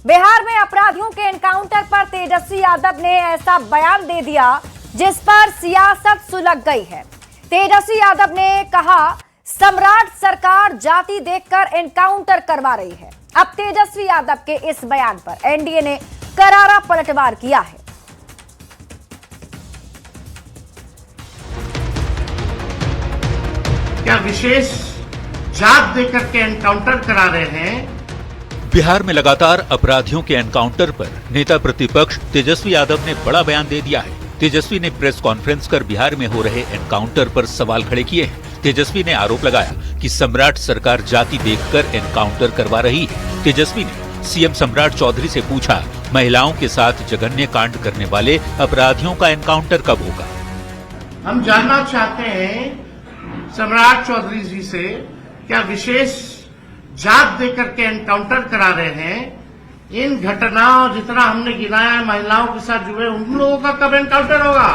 बिहार में अपराधियों के एनकाउंटर पर तेजस्वी यादव ने ऐसा बयान दे दिया जिस पर सियासत सुलग गई है। तेजस्वी यादव ने कहा, सम्राट सरकार जाति देखकर एनकाउंटर करवा रही है। अब तेजस्वी यादव के इस बयान पर एनडीए ने करारा पलटवार किया है। क्या विशेष जात देकर के एनकाउंटर करा रहे हैं? बिहार में लगातार अपराधियों के एनकाउंटर पर नेता प्रतिपक्ष तेजस्वी यादव ने बड़ा बयान दे दिया है। तेजस्वी ने प्रेस कॉन्फ्रेंस कर बिहार में हो रहे एनकाउंटर पर सवाल खड़े किए हैं। तेजस्वी ने आरोप लगाया कि सम्राट सरकार जाति देखकर एनकाउंटर करवा रही है। तेजस्वी ने सीएम सम्राट चौधरी से पूछा, महिलाओं के साथ जघन्य कांड करने वाले अपराधियों का एनकाउंटर कब होगा? हम जानना चाहते हैं सम्राट चौधरी जी से, क्या विशेष जात देकर के एनकाउंटर करा रहे हैं? इन घटनाओं जितना हमने गिनाया महिलाओं के साथ जुड़े उन लोगों का कब एनकाउंटर होगा?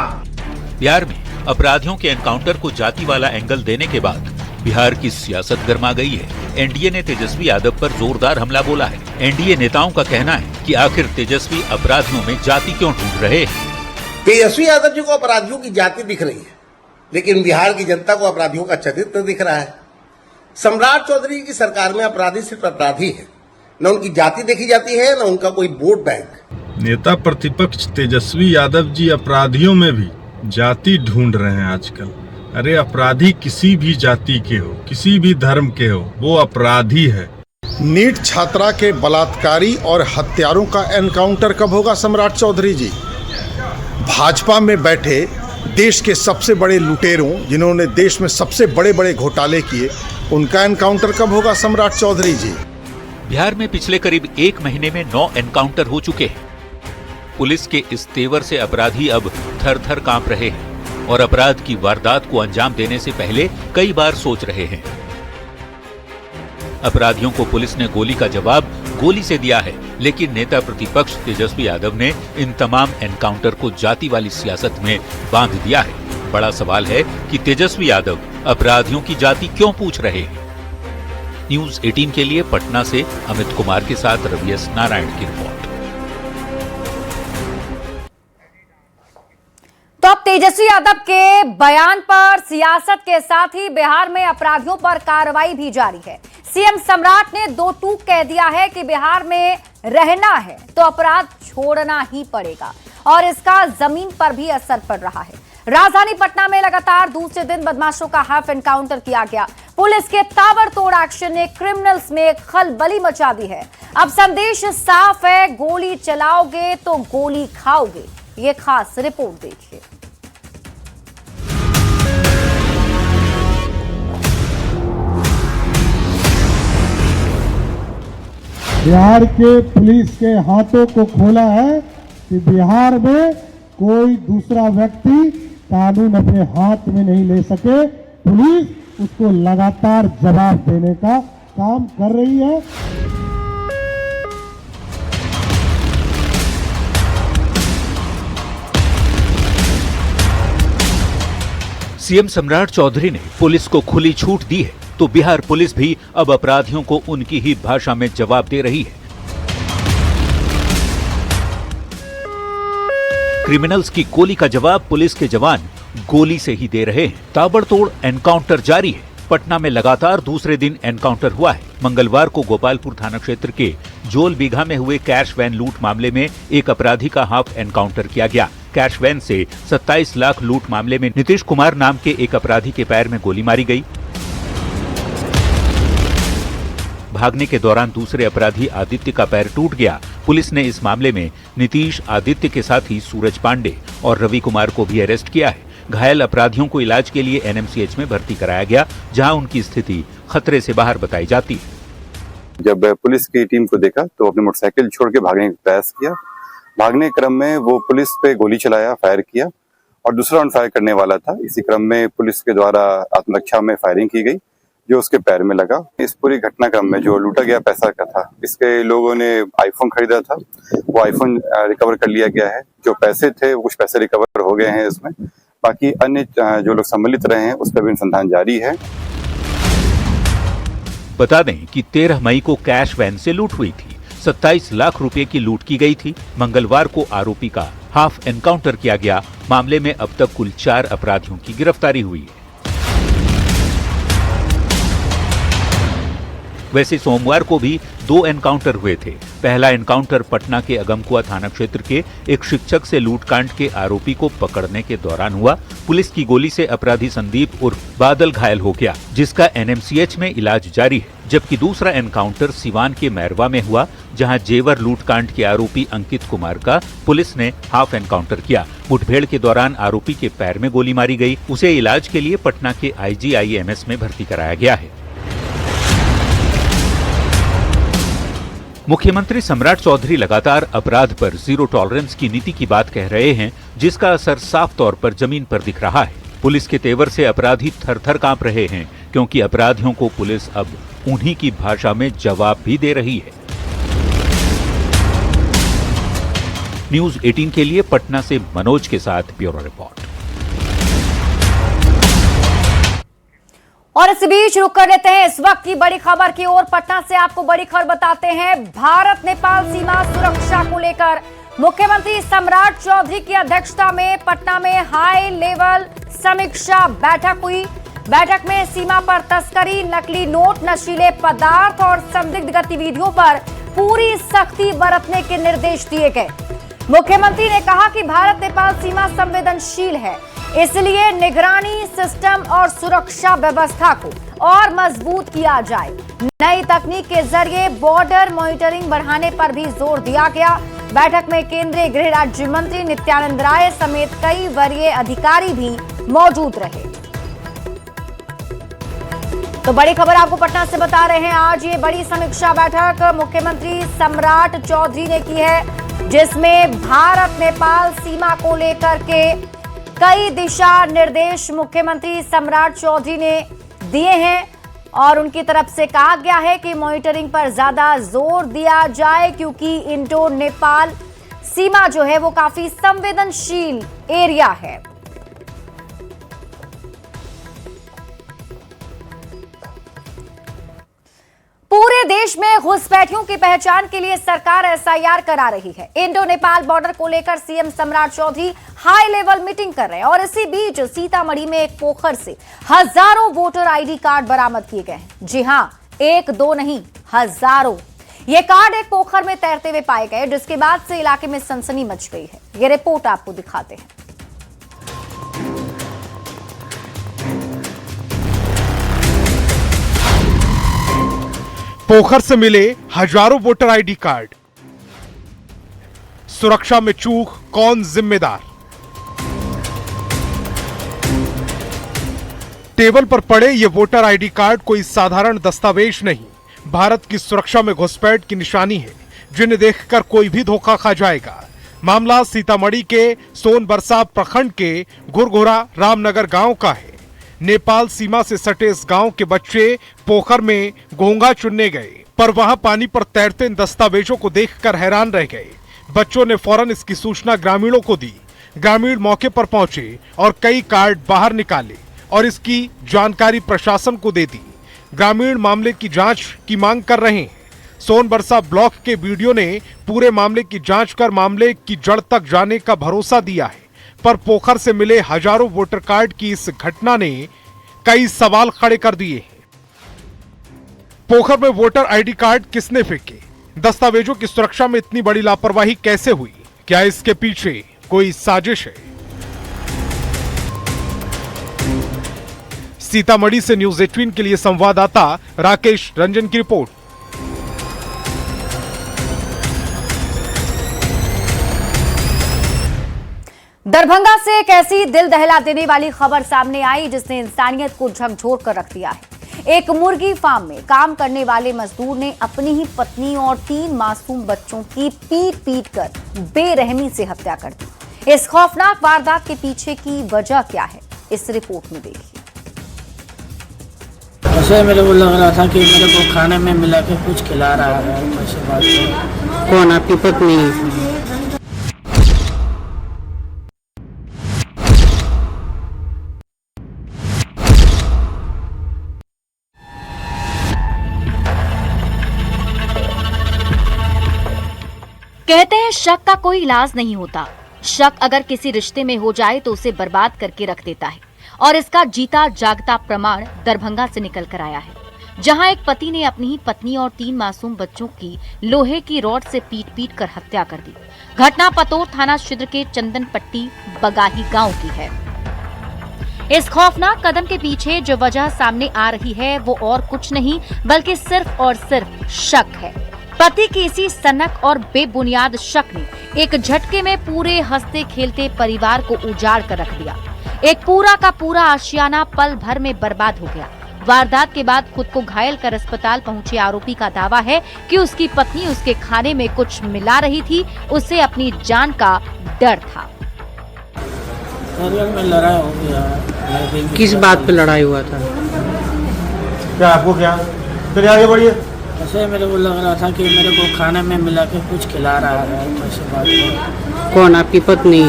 बिहार में अपराधियों के एनकाउंटर को जाति वाला एंगल देने के बाद बिहार की सियासत गर्मा गई है। एनडीए ने तेजस्वी यादव पर जोरदार हमला बोला है। एनडीए नेताओं का कहना है कि आखिर तेजस्वी अपराधियों में जाति क्यों ढूंढ रहे हैं? तेजस्वी यादव जी को अपराधियों की जाति दिख रही है, लेकिन बिहार की जनता को अपराधियों का चरित्र दिख रहा है। सम्राट चौधरी की सरकार में अपराधी सिर्फ अपराधी है, न उनकी जाति देखी जाती है, न उनका कोई वोट बैंक। नेता प्रतिपक्ष तेजस्वी यादव जी अपराधियों में भी जाति ढूंढ रहे हैं आजकल। अरे अपराधी किसी भी जाति के हो, किसी भी धर्म के हो, वो अपराधी है। नीट छात्रा के बलात्कारी और हत्यारों का एनकाउंटर कब होगा सम्राट चौधरी जी? भाजपा में बैठे देश के सबसे बड़े लुटेरों, जिन्होंने देश में सबसे बड़े बड़े घोटाले किए, उनका एनकाउंटर कब होगा सम्राट चौधरी जी? बिहार में पिछले करीब 1 महीने में 9 एनकाउंटर हो चुके हैं। पुलिस के इस तेवर से अपराधी अब थर थर कांप रहे हैं और अपराध की वारदात को अंजाम देने से पहले कई बार सोच रहे हैं। अपराधियों को पुलिस ने गोली का जवाब गोली से दिया है, लेकिन नेता प्रतिपक्ष तेजस्वी यादव ने इन तमाम एनकाउंटर को जाति वाली सियासत में बांध दिया है। बड़ा सवाल है कि तेजस्वी यादव अपराधियों की जाति क्यों पूछ रहे हैं? न्यूज़ 18 के लिए पटना से अमित कुमार के साथ रवि एस नारायण की रिपोर्ट। तो अब तेजस्वी यादव के बयान पर सियासत के साथ ही बिहार में अपराधियों पर कार्रवाई भी जारी है। सीएम सम्राट ने 2 टूक कह दिया है कि बिहार में रहना है तो अपराध छोड़ना ही पड़ेगा और इसका जमीन पर भी असर पड़ रहा है। राजधानी पटना में लगातार दूसरे दिन बदमाशों का हाफ एनकाउंटर किया गया। पुलिस के ताबड़तोड़ एक्शन ने क्रिमिनल्स में खलबली मचा दी है। अब संदेश साफ है, गोली चलाओगे तो गोली खाओगे। ये खास रिपोर्ट देखिए। बिहार के पुलिस के हाथों को खोला है कि बिहार में कोई दूसरा व्यक्ति कानून अपने हाथ में नहीं ले सके। पुलिस उसको लगातार जवाब देने का काम कर रही है। सीएम सम्राट चौधरी ने पुलिस को खुली छूट दी है, तो बिहार पुलिस भी अब अपराधियों को उनकी ही भाषा में जवाब दे रही है। क्रिमिनल्स की गोली का जवाब पुलिस के जवान गोली से ही दे रहे हैं। ताबड़तोड़ एनकाउंटर जारी है। पटना में लगातार दूसरे दिन एनकाउंटर हुआ है। मंगलवार को गोपालपुर थाना क्षेत्र के जोल बीघा में हुए कैश वैन लूट मामले में एक अपराधी का हाफ एनकाउंटर किया गया। कैश वैन से 27 लाख लूट मामले में नीतीश कुमार नाम के एक अपराधी के पैर में गोली मारी गई। भागने के दौरान दूसरे अपराधी आदित्य का पैर टूट गया। पुलिस ने इस मामले में नीतीश, आदित्य के साथ ही सूरज पांडे और रवि कुमार को भी अरेस्ट किया है। घायल अपराधियों को इलाज के लिए एनएमसीएच में भर्ती कराया गया, जहां उनकी स्थिति खतरे से बाहर बताई जाती है। जब पुलिस की टीम को देखा तो अपनी मोटरसाइकिल छोड़ के भागने का प्रयास किया। भागने क्रम में वो पुलिस पे गोली चलाया, फायर किया और दूसरा राउंड फायर करने वाला था। इसी क्रम में पुलिस के द्वारा आत्मरक्षा में फायरिंग की गई, जो उसके पैर में लगा। इस पूरी घटनाक्रम में जो लूटा गया पैसा का था, इसके लोगों ने आईफोन खरीदा था, वो आईफोन रिकवर कर लिया गया है। जो पैसे थे कुछ पैसे रिकवर हो गए हैं इसमें। बाकी अन्य जो लोग सम्मिलित रहे हैं उस पर भी अनुसंधान जारी है। बता दें कि 13 मई को कैश वैन से लूट हुई थी। 27 लाख रुपए की लूट की गई थी। मंगलवार को आरोपी का हाफ एनकाउंटर किया गया। मामले में अब तक कुल 4 अपराधियों की गिरफ्तारी हुई है। वैसे सोमवार को भी 2 एनकाउंटर हुए थे। पहला एनकाउंटर पटना के अगमकुआ थाना क्षेत्र के एक शिक्षक से लूटकांड के आरोपी को पकड़ने के दौरान हुआ। पुलिस की गोली से अपराधी संदीप उर्फ बादल घायल हो गया, जिसका एनएमसीएच में इलाज जारी है। जबकि दूसरा एनकाउंटर सिवान के मैरवा में हुआ, जहां जेवर लूटकांड के आरोपी अंकित कुमार का पुलिस ने हाफ एनकाउंटर किया। मुठभेड़ के दौरान आरोपी के पैर में गोली मारी गई। उसे इलाज के लिए पटना के IGIMS में भर्ती कराया गया है। मुख्यमंत्री सम्राट चौधरी लगातार अपराध पर जीरो टॉलरेंस की नीति की बात कह रहे हैं, जिसका असर साफ तौर पर जमीन पर दिख रहा है। पुलिस के तेवर से अपराधी थर-थर कांप रहे हैं, क्योंकि अपराधियों को पुलिस अब उन्हीं की भाषा में जवाब भी दे रही है। न्यूज़ 18 के लिए पटना से मनोज के साथ ब्यूरो रिपोर्ट। और इस बीच रुक कर लेते हैं इस वक्त की बड़ी खबर की ओर। पटना से आपको बड़ी खबर बताते हैं। भारत नेपाल सीमा सुरक्षा को लेकर मुख्यमंत्री सम्राट चौधरी की अध्यक्षता में पटना में हाई लेवल समीक्षा बैठक हुई। बैठक में सीमा पर तस्करी, नकली नोट, नशीले पदार्थ और संदिग्ध गतिविधियों पर पूरी सख्ती बरतने के निर्देश दिए गए। मुख्यमंत्री ने कहा कि भारत नेपाल सीमा संवेदनशील है, इसलिए निगरानी सिस्टम और सुरक्षा व्यवस्था को और मजबूत किया जाए। नई तकनीक के जरिए बॉर्डर मॉनिटरिंग बढ़ाने पर भी जोर दिया गया। बैठक में केंद्रीय गृह राज्य मंत्री नित्यानंद राय समेत कई वरीय अधिकारी भी मौजूद रहे। तो बड़ी खबर आपको पटना से बता रहे हैं। आज ये बड़ी समीक्षा बैठक मुख्यमंत्री सम्राट चौधरी ने की है, जिसमें भारत नेपाल सीमा को लेकर के कई दिशा निर्देश मुख्यमंत्री सम्राट चौधरी ने दिए हैं और उनकी तरफ से कहा गया है कि मॉनिटरिंग पर ज्यादा जोर दिया जाए, क्योंकि इंडो नेपाल सीमा जो है वो काफी संवेदनशील एरिया है। पूरे देश में घुसपैठियों की पहचान के लिए सरकार SIR करा रही है। इंडो नेपाल बॉर्डर को लेकर सीएम सम्राट चौधरी हाई लेवल मीटिंग कर रहे हैं और इसी बीच सीतामढ़ी में एक पोखर से हजारों वोटर ID कार्ड बरामद किए गए हैं। जी हां, 1-2 नहीं, हजारों। ये कार्ड एक पोखर में तैरते हुए पाए गए, जिसके बाद से इलाके में सनसनी मच गई है। ये रिपोर्ट आपको दिखाते हैं। पोखर से मिले हजारों वोटर ID कार्ड। सुरक्षा में चूक, कौन जिम्मेदार? टेबल पर पड़े ये वोटर ID कार्ड कोई साधारण दस्तावेज नहीं, भारत की सुरक्षा में घुसपैठ की निशानी है, जिन्हें देखकर कोई भी धोखा खा जाएगा। मामला सीतामढ़ी के सोनबरसा प्रखंड के घुरघुरा रामनगर गांव का है। नेपाल सीमा से सटे इस गांव के बच्चे पोखर में घोंघा चुनने गए, पर वहां पानी पर तैरते इन दस्तावेजों को देखकर हैरान रह गए। बच्चों ने फौरन इसकी सूचना ग्रामीणों को दी। ग्रामीण मौके पर पहुंचे और कई कार्ड बाहर निकाले और इसकी जानकारी प्रशासन को दे दी। ग्रामीण मामले की जांच की मांग कर रहे हैं। सोनबरसा ब्लॉक के वीडियो ने पूरे मामले की जांच कर मामले की जड़ तक जाने का भरोसा दिया है, पर पोखर से मिले हजारों वोटर कार्ड की इस घटना ने कई सवाल खड़े कर दिए हैं। पोखर में वोटर ID कार्ड किसने फेंके? दस्तावेजों की सुरक्षा में इतनी बड़ी लापरवाही कैसे हुई? क्या इसके पीछे कोई साजिश है? सीतामढ़ी से न्यूज़ 18 के लिए संवाददाता राकेश रंजन की रिपोर्ट। दरभंगा से एक ऐसी दिल दहला देने वाली खबर सामने आई, जिसने इंसानियत को झकझोर कर रख दिया है। एक मुर्गी फार्म में काम करने वाले मजदूर ने अपनी ही पत्नी और 3 मासूम बच्चों की पीट कर बेरहमी से हत्या कर दी। इस खौफनाक वारदात के पीछे की वजह क्या है, इस रिपोर्ट में देखिए। ऐसे मेरे को लग रहा था कि मेरे को खाने में मिला के कुछ खिला रहा है। ऐसी बात है। कौन आपकी पत्नी? कहते हैं शक का कोई इलाज नहीं होता। शक अगर किसी रिश्ते में हो जाए तो उसे बर्बाद करके रख देता है, और इसका जीता जागता प्रमाण दरभंगा से निकल कर आया है, जहां एक पति ने अपनी ही पत्नी और 3 मासूम बच्चों की लोहे की रॉड से पीट कर हत्या कर दी। घटना पतोर थाना क्षेत्र के चंदनपट्टी बगाही गांव की है। इस खौफनाक कदम के पीछे जो वजह सामने आ रही है वो और कुछ नहीं बल्कि सिर्फ और सिर्फ शक है। पति की इसी सनक और बेबुनियाद शक ने एक झटके में पूरे हंसते खेलते परिवार को उजाड़ कर रख दिया। एक पूरा का पूरा आशियाना पल भर में बर्बाद हो गया। वारदात के बाद खुद को घायल कर अस्पताल पहुंचे आरोपी का दावा है कि उसकी पत्नी उसके खाने में कुछ मिला रही थी, उसे अपनी जान का डर था। में लड़ाई हो गया। किस बात पे लड़ाई हुआ था? क्या आपको क्या फिर आगे बढ़िए। ऐसे मेरे को लग रहा था कि मेरे को खाने में मिला के कुछ खिला रहा है, ऐसे बात। कौन, आपकी पत्नी?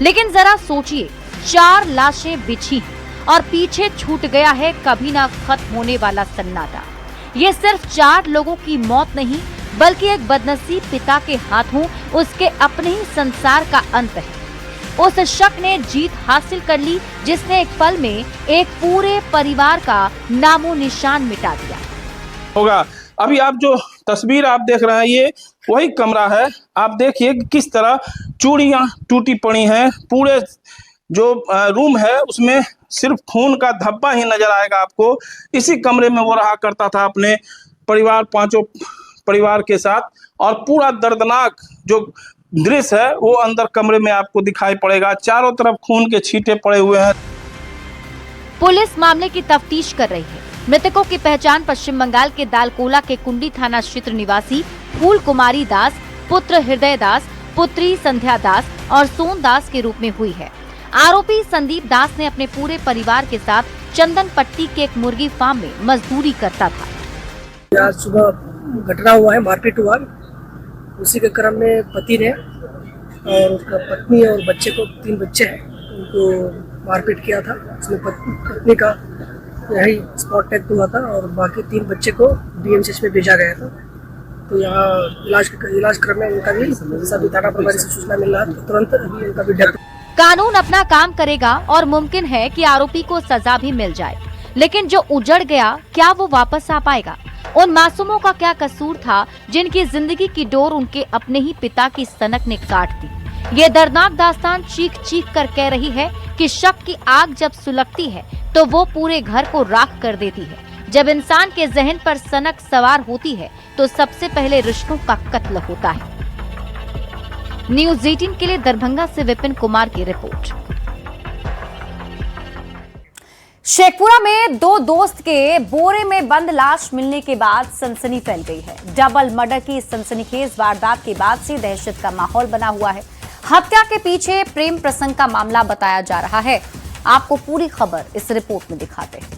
लेकिन जरा सोचिए, 4 लाशें बिछी और पीछे छूट गया है कभी ना खत्म होने वाला सन्नाटा। ये सिर्फ 4 लोगों की मौत नहीं बल्कि एक बदनसीब पिता के हाथों उसके अपने ही संसार का अंत है। उस शक ने जीत हासिल कर ली जिसने एक पल में एक पूरे परिवार का नामो निशान मिटा दिया होगा। अभी आप जो तस्वीर आप देख रहे हैं ये वही कमरा है। आप देखिए किस तरह चूड़ियां टूटी पड़ी हैं। पूरे जो रूम है उसमें सिर्फ खून का धब्बा ही नजर आएगा आपको। इसी कमरे में वो रहा करता था अपने परिवार, 5 परिवार के साथ, और पूरा दर्दनाक जो दृश्य है वो अंदर कमरे में आपको दिखाई पड़ेगा। चारों तरफ खून के छींटे पड़े हुए हैं। पुलिस मामले की तफ्तीश कर रही है। मृतकों की पहचान पश्चिम बंगाल के दालकोला के कुंडी थाना क्षेत्र निवासी फूल कुमारी दास, पुत्र हृदय दास, पुत्री संध्या दास और सोन दास के रूप में हुई है। आरोपी संदीप दास ने अपने पूरे परिवार के साथ चंदनपट्टी के एक मुर्गी फार्म में मजदूरी करता था। आज सुबह घटना हुआ है, मारपीट हुआ। उसी के क्रम में पति ने और उसका पत्नी और बच्चे को, 3 बच्चे हैं, उनको मारपीट किया था। उसमें पत्नी का यही स्पॉट डेथ हुआ था और बाकी 3 बच्चे को DMCH में भेजा गया था। तो यहाँ इलाज क्रम में उनका भी सभी थाना प्रभारी से सूचना मिल रहा है, तो तुरंत अभी उनका भी डेथ। कानून अपना काम करेगा और मुमकिन है कि आरोपी को सजा भी मिल जाए, लेकिन जो उजड़ गया क्या वो वापस आ पाएगा? उन मासूमों का क्या कसूर था जिनकी जिंदगी की डोर उनके अपने ही पिता की सनक ने काट दी? ये दर्दनाक दास्तान चीख चीख कर कह रही है कि शक की आग जब सुलगती है तो वो पूरे घर को राख कर देती है। जब इंसान के जहन पर सनक सवार होती है तो सबसे पहले रिश्तों का कत्ल होता है। न्यूज़ 18 के लिए दरभंगा से विपिन कुमार की रिपोर्ट। शेखपुरा में 2 दोस्त के बोरे में बंद लाश मिलने के बाद सनसनी फैल गई है। डबल मर्डर की सनसनीखेज वारदात के बाद से दहशत का माहौल बना हुआ है। हत्या के पीछे प्रेम प्रसंग का मामला बताया जा रहा है। आपको पूरी खबर इस रिपोर्ट में दिखाते हैं।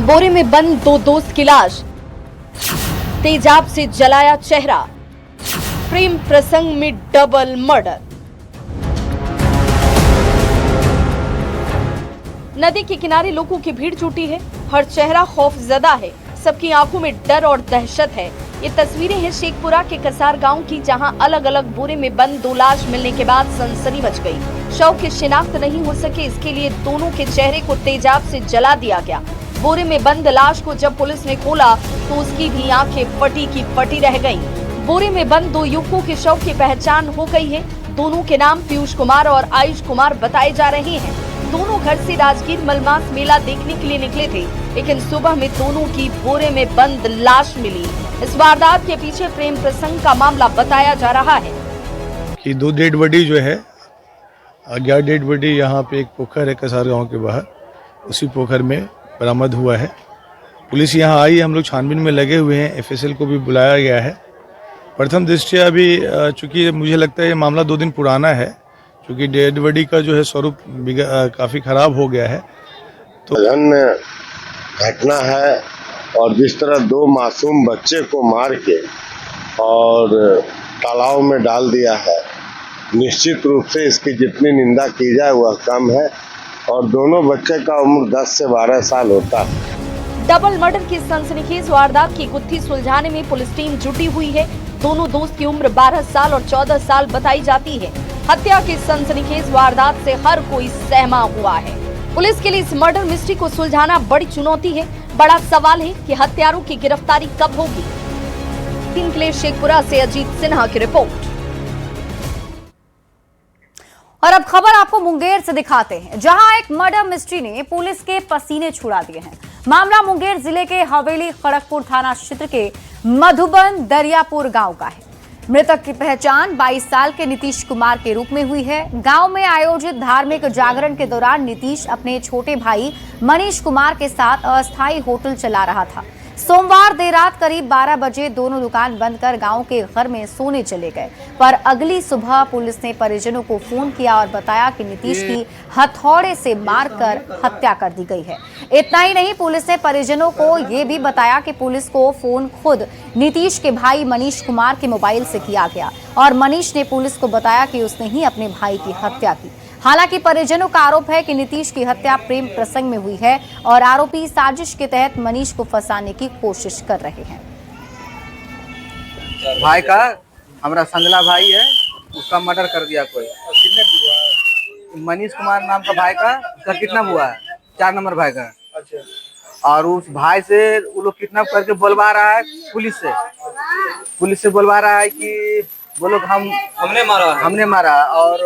बोरे में बंद 2 दोस्त की लाश, तेजाब से जलाया चेहरा, प्रेम प्रसंग में डबल मर्डर। नदी के किनारे लोगों की भीड़ जुटी है, हर चेहरा खौफजदा है, सबकी आंखों में डर और दहशत है। ये तस्वीरें हैं शेखपुरा के कसार गांव की, जहां अलग अलग बोरे में बंद 2 लाश मिलने के बाद सनसनी मच गई। शव की शिनाख्त नहीं हो सके, इसके लिए दोनों के चेहरे को तेजाब से जला दिया गया। बोरे में बंद लाश को जब पुलिस ने खोला तो उसकी भी आंखें फटी की फटी रह गईं। बोरे में बंद 2 युवकों के शव की पहचान हो गई है। दोनों के नाम पीयूष कुमार और आयुष कुमार बताए जा रहे हैं। दोनों घर से राजगीर मलमास मेला देखने के लिए निकले थे, लेकिन सुबह में दोनों की बोरे में बंद लाश मिली। इस वारदात के पीछे प्रेम प्रसंग का मामला बताया जा रहा है कि 2 डेड बॉडी जो है, अज्ञात डेड बॉडी यहाँ पे एक पोखर है कसार गांव के बाहर, उसी पोखर में बरामद हुआ है। पुलिस यहाँ आई, हम लोग छानबीन में लगे हुए हैं। FSL को भी बुलाया गया है। प्रथम दृष्टया अभी चूँकि मुझे लगता है ये मामला 2 दिन पुराना है, क्योंकि डेड बॉडी का जो है स्वरूप काफ़ी खराब हो गया है। तो घटना है, और जिस तरह 2 मासूम बच्चे को मार के और तालाब में डाल दिया है, निश्चित रूप से इसकी जितनी निंदा की जाए वह कम है। और दोनों बच्चे का उम्र 10 से 12 साल होता है। डबल मर्डर की सनसनीखेज वारदात की गुत्थी सुलझाने में पुलिस टीम जुटी हुई है। दोनों दोस्त की उम्र 12 साल और 14 साल बताई जाती है। हत्या की सनसनीखेज वारदात से हर कोई सहमा हुआ है। पुलिस के लिए इस मर्डर मिस्ट्री को सुलझाना बड़ी चुनौती है। बड़ा सवाल है कि हत्यारों की गिरफ्तारी कब होगी। के लिए शेखपुरा से अजीत सिन्हा की रिपोर्ट। और अब खबर आपको मुंगेर से दिखाते हैं, जहां एक मर्डर मिस्ट्री ने पुलिस के पसीने छुड़ा दिए हैं। मामला मुंगेर जिले के हवेली खड़गपुर थाना क्षेत्र के मधुबन दरियापुर गांव का है। मृतक की पहचान 22 साल के नीतीश कुमार के रूप में हुई है। गांव में आयोजित धार्मिक जागरण के दौरान नीतीश अपने छोटे भाई मनीष कुमार के साथ अस्थायी होटल चला रहा था। सोमवार देर रात करीब 12 बजे दोनों दुकान बंद कर गांव के घर में सोने चले गए, पर अगली सुबह पुलिस ने परिजनों को फोन किया और बताया कि नीतीश की हथौड़े से मारकर हत्या कर दी गई है। इतना ही नहीं, पुलिस ने परिजनों को ये भी बताया कि पुलिस को फोन खुद नीतीश के भाई मनीष कुमार के मोबाइल से किया गया और मनीष ने पुलिस को बताया कि उसने ही अपने भाई की हत्या की। हालांकि परिजनों का आरोप है कि नीतीश की हत्या प्रेम प्रसंग में हुई है और आरोपी साजिश के तहत मनीष को फंसाने की कोशिश कर रहे हैं। भाई का हमारा संजला भाई है, उसका मर्डर कर दिया कोई। मनीष कुमार नाम का भाई का उसका किडनैप हुआ है, 4 नंबर भाई का। और उस भाई से वो लोग किडनैप करके बोलवा रहा है पुलिस से बोलवा रहा है कि वो लोग हमने मारा और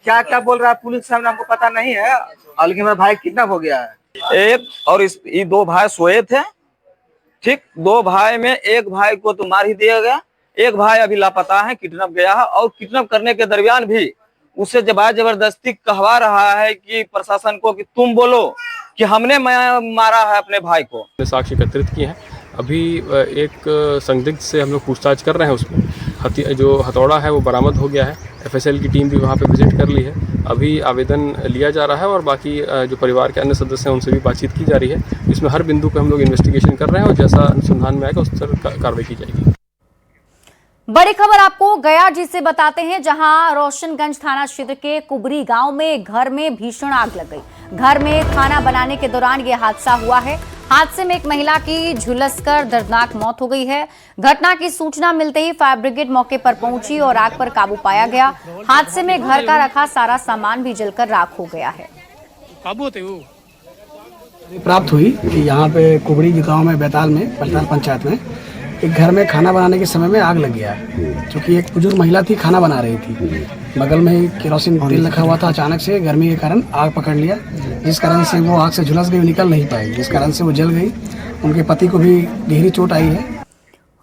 क्या क्या बोल रहा है पुलिस से हमको पता नहीं है, लेकिन मेरा भाई किडनैप हो गया है। एक और ये 2 भाई सोए थे, ठीक। 2 भाई में एक भाई को तो मार ही दिया गया, एक भाई अभी लापता है, किडनैप गया है। और किडनैप करने के दरमियान भी उससे जबरदस्ती कहवा रहा है कि प्रशासन को कि तुम बोलो कि हमने मारा है अपने भाई को। साक्ष्य एकत्रित किए हैं। अभी एक संदिग्ध से हम लोग पूछताछ कर रहे हैं। उसमें जो हथौड़ा है वो बरामद हो गया है। एफएसएल की टीम भी वहाँ पे विजिट कर ली है। अभी आवेदन लिया जा रहा है और बाकी जो परिवार के अन्य सदस्य हैं उनसे भी बातचीत की जा रही है। इसमें हर बिंदु पे हम लोग इन्वेस्टिगेशन कर रहे हैं और जैसा अनुसंधान में आएगा उस पर कार्रवाई की जाएगी। बड़ी खबर आपको गया जी से बताते हैं, जहां रोशनगंज थाना क्षेत्र के कुबरी गांव में एक घर में भीषण आग लग गई। घर में खाना बनाने के दौरान यह हादसा हुआ है। हादसे में एक महिला की झुलसकर दर्दनाक मौत हो गई है। घटना की सूचना मिलते ही फायर ब्रिगेड मौके पर पहुंची और आग पर काबू पाया गया। हादसे में घर का रखा सारा सामान भी जलकर राख हो गया है। काबू होते वो प्राप्त हुई कि यहाँ पे कुबड़ी गांव में बैताल में पलताल पंचायत में एक घर में खाना बनाने के समय में आग लग गया, क्योंकि एक बुजुर्ग महिला थी, खाना बना रही थी। बगल में ही केरोसिन तेल रखा हुआ था। अचानक से गर्मी के कारण आग पकड़ लिया, जिस कारण से वो आग से झुलस गई, निकल नहीं पाई, जिस कारण से वो जल गई। उनके पति को भी गहरी चोट आई है।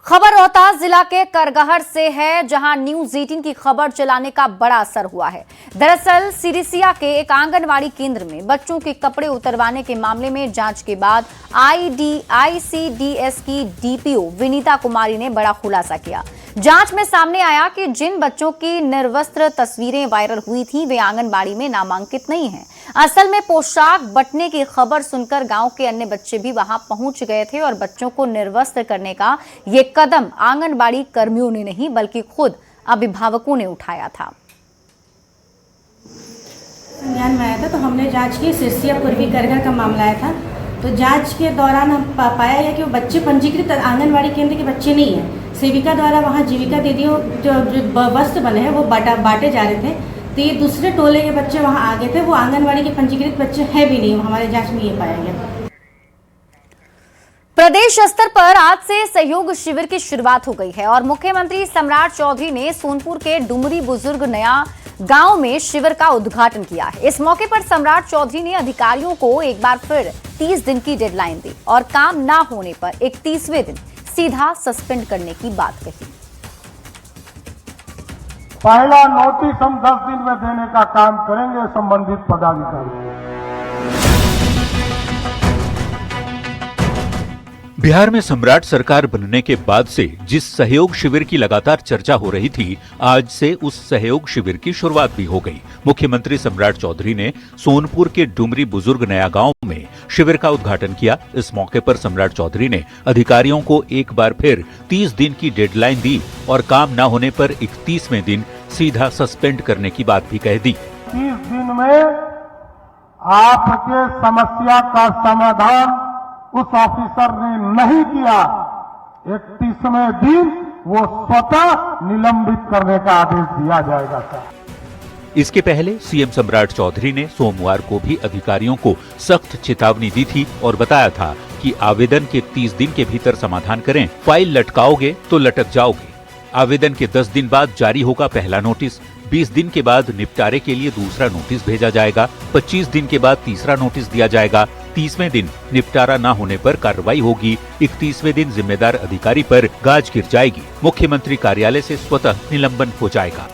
खबर रोहतास जिला के करगहर से है, जहां न्यूज 18 की खबर चलाने का बड़ा असर हुआ है। दरअसल सिरिसिया के एक आंगनवाड़ी केंद्र में बच्चों के कपड़े उतरवाने के मामले में जांच के बाद ICDS की DPO विनीता कुमारी ने बड़ा खुलासा किया। जांच में सामने आया कि जिन बच्चों की निर्वस्त्र तस्वीरें वायरल हुई थी वे आंगनबाड़ी में नामांकित नहीं हैं। असल में पोशाक बंटने की खबर सुनकर गांव के अन्य बच्चे भी वहां पहुंच गए थे और बच्चों को निर्वस्त्र करने का ये कदम आंगनबाड़ी कर्मियों ने नहीं बल्कि खुद अभिभावकों ने उठाया था। संज्ञान में आया था तो हमने जांच की। सिरसिया पूर्वी करगहर का मामला आया था, तो जांच के दौरान हम पाया है कि वो बच्चे पंजीकृत आंगनबाड़ी केंद्र के बच्चे नहीं हैं। सेविका द्वारा वहाँ जीविका दीदियों जो वस्त्र बने हैं वो बांटे जा रहे थे, तो ये दूसरे टोले के बच्चे वहाँ आ गए थे। वो आंगनबाड़ी के पंजीकृत बच्चे हैं भी नहीं, हमारे जांच में ये पाया गया। प्रदेश स्तर पर आज से सहयोग शिविर की शुरुआत हो गई है और मुख्यमंत्री सम्राट चौधरी ने सोनपुर के डुमरी बुजुर्ग नया गांव में शिविर का उद्घाटन किया है। इस मौके पर सम्राट चौधरी ने अधिकारियों को एक बार फिर 30 दिन की डेडलाइन दी और काम ना होने पर 31वें दिन सीधा सस्पेंड करने की बात कही। पहला नोटिस हम 10 दिन में देने का काम करेंगे संबंधित पदाधिकारी। बिहार में सम्राट सरकार बनने के बाद से जिस सहयोग शिविर की लगातार चर्चा हो रही थी, आज से उस सहयोग शिविर की शुरुआत भी हो गई। मुख्यमंत्री सम्राट चौधरी ने सोनपुर के डुमरी बुजुर्ग नया गांव में शिविर का उद्घाटन किया। इस मौके पर सम्राट चौधरी ने अधिकारियों को एक बार फिर 30 दिन की डेडलाइन दी और काम न होने पर 31वें दिन सीधा सस्पेंड करने की बात भी कह दी। 30 दिन में आपके समस्या का समाधान उस ऑफिसर ने नहीं किया, 31वें दिन वो स्वतः निलंबित करने का आदेश दिया जाएगा सर। इसके पहले सीएम सम्राट चौधरी ने सोमवार को भी अधिकारियों को सख्त चेतावनी दी थी और बताया था कि आवेदन के 30 दिन के भीतर समाधान करें, फाइल लटकाओगे तो लटक जाओगे। आवेदन के 10 दिन बाद जारी होगा पहला नोटिस, 20 दिन के बाद निपटारे के लिए दूसरा नोटिस भेजा जाएगा, 25 दिन के बाद तीसरा नोटिस दिया जाएगा, 30वें दिन निपटारा न होने पर कार्रवाई होगी, 31वें दिन जिम्मेदार अधिकारी पर गाज गिर जाएगी, मुख्यमंत्री कार्यालय से स्वतः निलंबन हो जाएगा।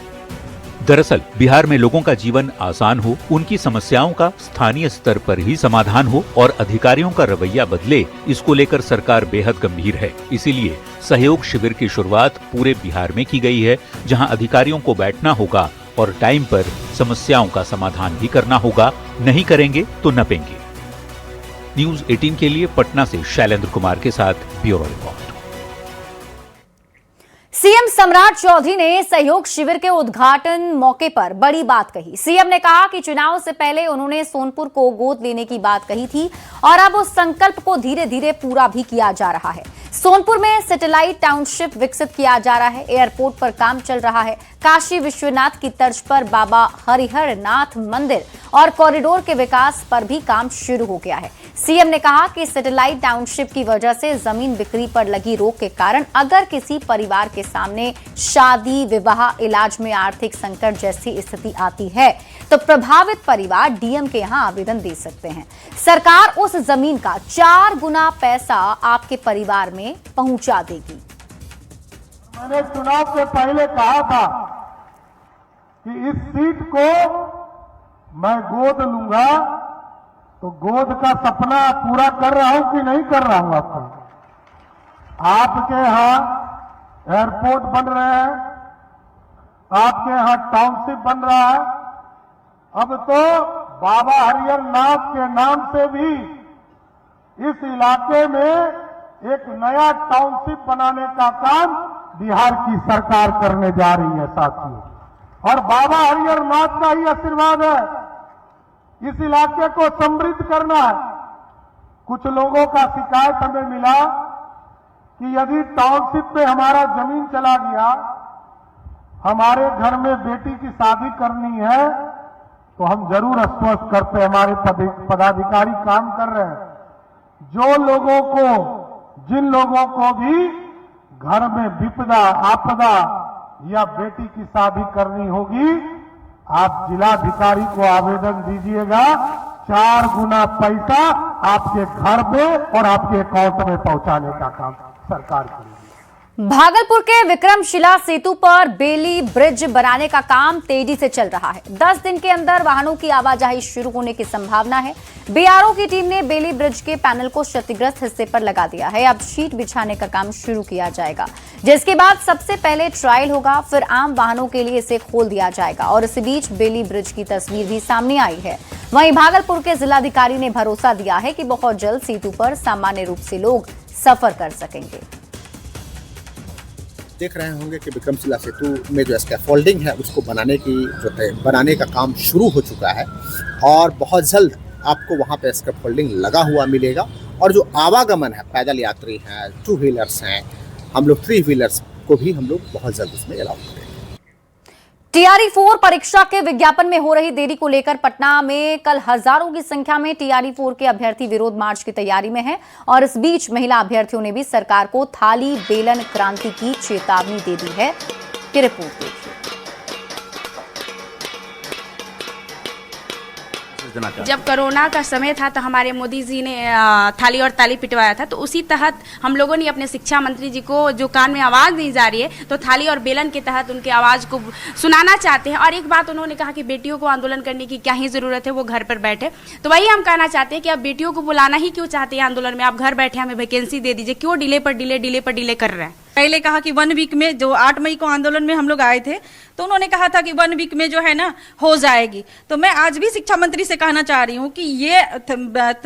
दरअसल बिहार में लोगों का जीवन आसान हो, उनकी समस्याओं का स्थानीय स्तर पर ही समाधान हो और अधिकारियों का रवैया बदले, इसको लेकर सरकार बेहद गंभीर है। इसीलिए सहयोग शिविर की शुरुआत पूरे बिहार में की गई है, जहां अधिकारियों को बैठना होगा और टाइम पर समस्याओं का समाधान भी करना होगा, नहीं करेंगे तो नपेंगे। न्यूज 18 के लिए पटना से शैलेंद्र कुमार के साथ ब्यूरो रिपोर्ट। सीएम सम्राट चौधरी ने सहयोग शिविर के उद्घाटन मौके पर बड़ी बात कही। सीएम ने कहा कि चुनाव से पहले उन्होंने सोनपुर को गोद लेने की बात कही थी और अब उस संकल्प को धीरे धीरे पूरा भी किया जा रहा है। सोनपुर में सैटेलाइट टाउनशिप विकसित किया जा रहा है, एयरपोर्ट पर काम चल रहा है, काशी विश्वनाथ की तर्ज पर बाबा हरिहर नाथ मंदिर और कॉरिडोर के विकास पर भी काम शुरू हो गया है। सीएम ने कहा कि सैटेलाइट टाउनशिप की वजह से जमीन बिक्री पर लगी रोक के कारण अगर किसी परिवार के सामने शादी, विवाह, इलाज में आर्थिक संकट जैसी स्थिति आती है तो प्रभावित परिवार डीएम के यहां आवेदन दे सकते हैं। सरकार उस जमीन का 4 गुना पैसा आपके परिवार में पहुंचा देगी। मैंने चुनाव से पहले कहा था कि इस सीट को मैं गोद लूंगा, तो गोद का सपना पूरा कर रहा हूं कि नहीं कर रहा हूं? आपके यहां एयरपोर्ट बन रहे हैं, आपके यहां टाउनशिप बन रहा है, अब तो बाबा हरिहर नाथ के नाम से भी इस इलाके में एक नया टाउनशिप बनाने का काम बिहार की सरकार करने जा रही है साथियों, और बाबा हरिहर नाथ का ही आशीर्वाद है। इस इलाके को समृद्ध करना है। कुछ लोगों का शिकायत हमें मिला कि यदि टाउनशिप पे हमारा जमीन चला गया, हमारे घर में बेटी की शादी करनी है, तो हम जरूर आश्वस्त करते, हमारे पदाधिकारी काम कर रहे हैं। जिन लोगों को भी घर में विपदा, आपदा या बेटी की शादी करनी होगी, आप जिलाधिकारी को आवेदन दीजिएगा, 4 गुना पैसा आपके घर में और आपके अकाउंट में पहुंचाने का काम सरकार करेगी। भागलपुर के विक्रमशिला सेतु पर बेली ब्रिज बनाने का काम तेजी से चल रहा है। 10 दिन के अंदर वाहनों की आवाजाही शुरू होने की संभावना है। बीआरओ की टीम ने बेली ब्रिज के पैनल को क्षतिग्रस्त हिस्से पर लगा दिया है। अब शीट बिछाने का काम शुरू किया जाएगा, जिसके बाद सबसे पहले ट्रायल होगा, फिर आम वाहनों के लिए इसे खोल दिया जाएगा। और इसी बीच बेली ब्रिज की तस्वीर भी सामने आई है। वहीं भागलपुर के जिलाधिकारी ने भरोसा दिया है कि बहुत जल्द सेतु पर सामान्य रूप से लोग सफर कर सकेंगे। देख रहे होंगे कि विक्रमशिला सेतु में जो स्कैफोल्डिंग है उसको बनाने का काम शुरू हो चुका है और बहुत जल्द आपको वहाँ पे स्कैफोल्डिंग लगा हुआ मिलेगा। और जो आवागमन है, पैदल यात्री हैं, 2 व्हीलर्स हैं, हम लोग 3 व्हीलर्स को भी हम लोग बहुत जल्द उसमें अलाउ करेंगे। टीआरई 4 परीक्षा के विज्ञापन में हो रही देरी को लेकर पटना में कल हजारों की संख्या में टीआरई 4 के अभ्यर्थी विरोध मार्च की तैयारी में हैं और इस बीच महिला अभ्यर्थियों ने भी सरकार को थाली बेलन क्रांति की चेतावनी दे दी है। की रिपोर्ट देखिए। जब कोरोना का समय था तो हमारे मोदी जी ने थाली और ताली पिटवाया था, तो उसी तहत हम लोगों ने अपने शिक्षा मंत्री जी को, जो कान में आवाज़ नहीं जा रही है, तो थाली और बेलन के तहत उनके आवाज़ को सुनाना चाहते हैं। और एक बात उन्होंने कहा कि बेटियों को आंदोलन करने की क्या ही ज़रूरत है, वो घर पर बैठे। तो वही हम कहना चाहते हैं कि आप बेटियों को बुलाना ही क्यों चाहते हैं आंदोलन में? आप घर बैठे हमें वैकेंसी दे दीजिए, क्यों डिले पर डिले कर रहे हैं? पहले कहा कि 1 वीक में, जो 8 मई को आंदोलन में हम लोग आए थे, तो उन्होंने कहा था कि 1 वीक में जो है ना हो जाएगी। तो मैं आज भी शिक्षा मंत्री से कहना चाह रही हूँ कि ये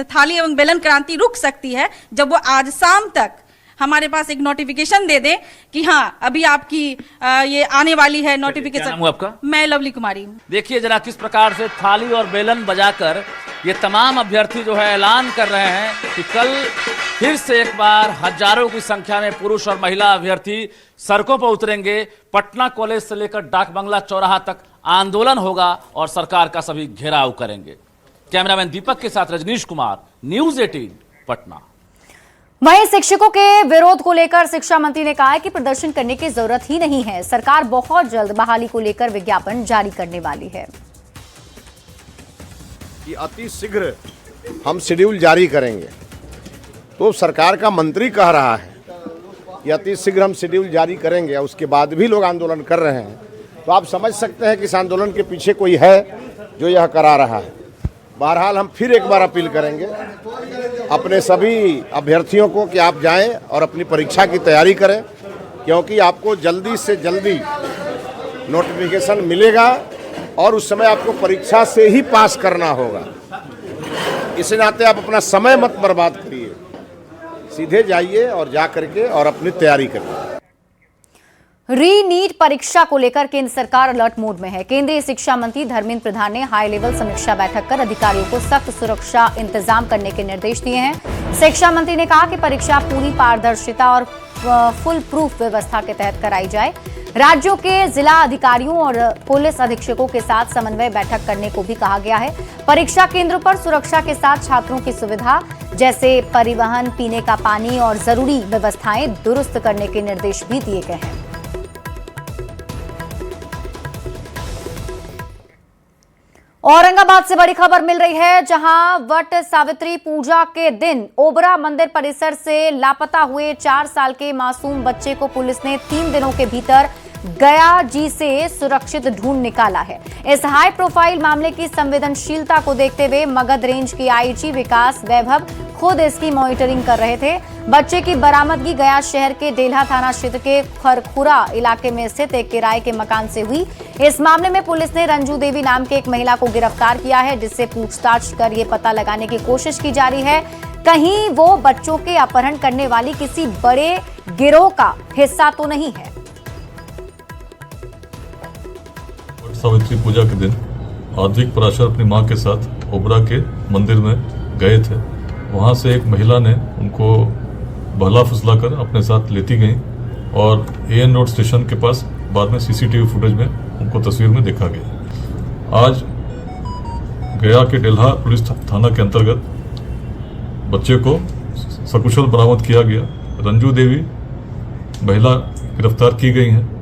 थाली एवं बेलन क्रांति रुक सकती है जब वो आज शाम तक हमारे पास एक नोटिफिकेशन दे दें कि हाँ अभी आपकी ये आने वाली है नोटिफिकेशन। क्या नाम है आपका? मैं लवली कुमारी हूँ। देखिए जरा किस प्रकार से थाली और बेलन बजाकर ये तमाम अभ्यर्थी जो है ऐलान कर रहे हैं कि कल फिर से एक बार हजारों की संख्या में पुरुष और महिला अभ्यर्थी सड़कों पर उतरेंगे। पटना कॉलेज से लेकर डाक बंगला चौराहा तक आंदोलन होगा और सरकार का सभी घेराव करेंगे। कैमरामैन दीपक के साथ रजनीश कुमार, न्यूज़ 18 पटना। वहीं शिक्षकों के विरोध को लेकर शिक्षा मंत्री ने कहा है कि प्रदर्शन करने की जरूरत ही नहीं है, सरकार बहुत जल्द बहाली को लेकर विज्ञापन जारी करने वाली है। कि अति शीघ्र हम शेड्यूल जारी करेंगे, तो सरकार का मंत्री कह रहा है कि अति शीघ्र हम शेड्यूल जारी करेंगे, उसके बाद भी लोग आंदोलन कर रहे हैं, तो आप समझ सकते हैं कि इस आंदोलन के पीछे कोई है जो यह करा रहा है। बहरहाल हम फिर एक बार अपील करेंगे अपने सभी अभ्यर्थियों को कि आप जाएं और अपनी परीक्षा की तैयारी करें, क्योंकि आपको जल्दी से जल्दी नोटिफिकेशन मिलेगा और उस समय आपको परीक्षा से ही पास करना होगा। इस नाते आप अपना समय मत बर्बाद करिए, सीधे जाइए और जा करके और अपनी तैयारी करिए। री नीट परीक्षा को लेकर केंद्र सरकार अलर्ट मोड में है। केंद्रीय शिक्षा मंत्री धर्मेंद्र प्रधान ने हाई लेवल समीक्षा बैठक कर अधिकारियों को सख्त सुरक्षा इंतजाम करने के निर्देश दिए हैं। शिक्षा मंत्री ने कहा कि परीक्षा पूरी पारदर्शिता और फुल प्रूफ व्यवस्था के तहत कराई जाए। राज्यों के जिला अधिकारियों और पुलिस अधीक्षकों के साथ समन्वय बैठक करने को भी कहा गया है। परीक्षा केंद्रों पर सुरक्षा के साथ छात्रों की सुविधा जैसे परिवहन, पीने का पानी और जरूरी व्यवस्थाएं दुरुस्त करने के निर्देश भी दिए गए हैं। औरंगाबाद से बड़ी खबर मिल रही है, जहां वट सावित्री पूजा के दिन ओबरा मंदिर परिसर से लापता हुए 4 साल के मासूम बच्चे को पुलिस ने 3 दिनों के भीतर गया जी से सुरक्षित ढूंढ निकाला है। इस हाई प्रोफाइल मामले की संवेदनशीलता को देखते हुए मगध रेंज के आईजी विकास वैभव खुद इसकी मॉनिटरिंग कर रहे थे। बच्चे की बरामदगी गया शहर के डेल्हा थाना क्षेत्र के खरखुरा इलाके में स्थित एक किराए के मकान से हुई। इस मामले में पुलिस ने रंजू देवी नाम के एक महिला को गिरफ्तार किया है, जिससे पूछताछ कर ये पता लगाने की कोशिश की जा रही है कहीं वो बच्चों के अपहरण करने वाली किसी बड़े गिरोह का हिस्सा तो नहीं है। सावित्री पूजा के दिन आद्विक पराशर अपनी मां के साथ ओबरा के मंदिर में गए थे। वहां से एक महिला ने उनको बहला फुसला कर अपने साथ लेती गई और एएन रोड स्टेशन के पास बाद में सीसीटीवी फुटेज में उनको तस्वीर में देखा गया। आज गया के डेल्हा पुलिस थाना के अंतर्गत बच्चे को सकुशल बरामद किया गया। रंजू देवी महिला गिरफ्तार की गई हैं।